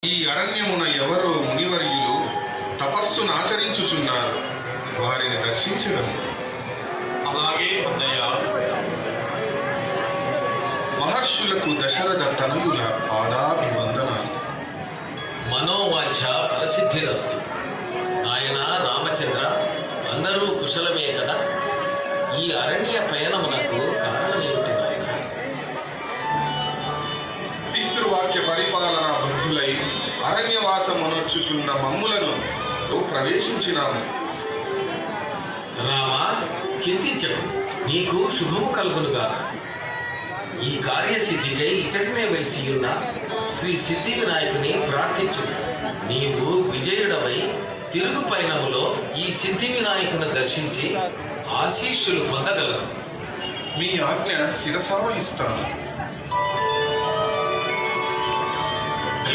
ఈ అరణ్యమున ఎవరో మునివర్యులు తపస్సును ఆచరించుచున్నారు, వారిని దర్శించడం. అలాగే అన్నయ్య. మహర్షులకు దశరథ తనయుల పాదాభివందనాలు. మనోవాంఛ ఫలసిద్ధిరస్తు. ఆయన రామచంద్ర, అందరూ కుశలమే కదా? ఈ అరణ్య పయనమునకు కారణమేమిటి నాయన? పితృవాక్య పరిపాలన బద్ధులై అరణ్యవాసమునర్చుచున్న మమ్ములను ప్రవేశించినాము. రామ, చింతించకు, నీకు శుభము కలుగునుగాక. ఈ కార్యసిద్ధికై ఇచ్చటనే వెలిసియున్న శ్రీ సిద్ధి వినాయకుని ప్రార్థించు. నీవు విజయుడవై తిరుగు పయనములో ఈ సిద్ధి వినాయకుని దర్శించి ఆశీస్సులు పొందగలరు. మీ ఆజ్ఞ శిరసావహిస్తాను.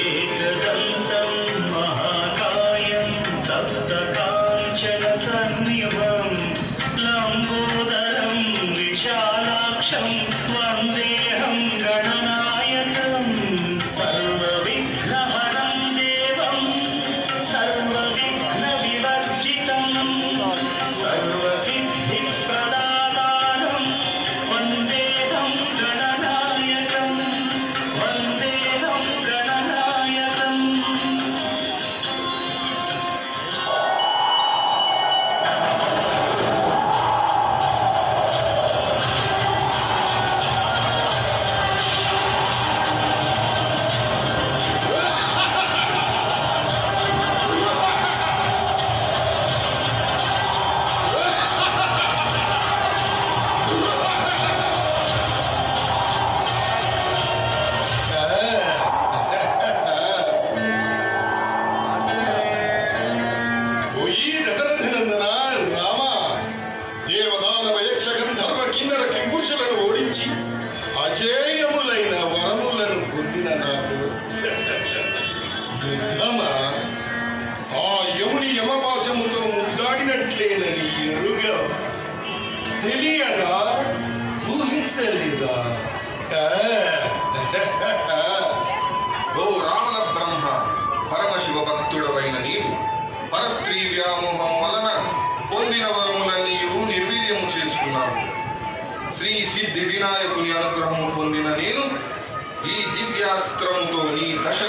ఏకదంతం మహాకాయం తప్తకాంచన సన్నిభం లంబోదరం విశాలాక్షం వందేహం గణనాయకం సర్వవిఘ్నహరం దేవం సర్వవిఘ్న వివర్జితం సర్వసిద్ధి ప్రదాతారం వందేహం గణనాయకం వందేహం గణనాయకం. ఓయి దశరథనందన రామ, దేవదానవ యక్షగం ధర్మ కిన్నర కింపురుషులను ఓడించి అజేయములైన వరములను పొందిన నాకు యుద్ధమా? ఆ యముని యమపాశముతో ముద్దాడినట్లేనని ఎరుగా తెలియదా? ఊహించలేదా? ఓ రావణ బ్రహ్మ, పరమశివ భక్తుడవైన నీవు పరస్త్రీ వ్యామోహం వలన పొందిన వరములన్నీ నిర్వీర్యము చేసుకున్నావు. శ్రీ సిద్ధి వినాయకుని అనుగ్రహము పొందిన నేను ఈ దివ్యాస్త్రముతో నీ దశ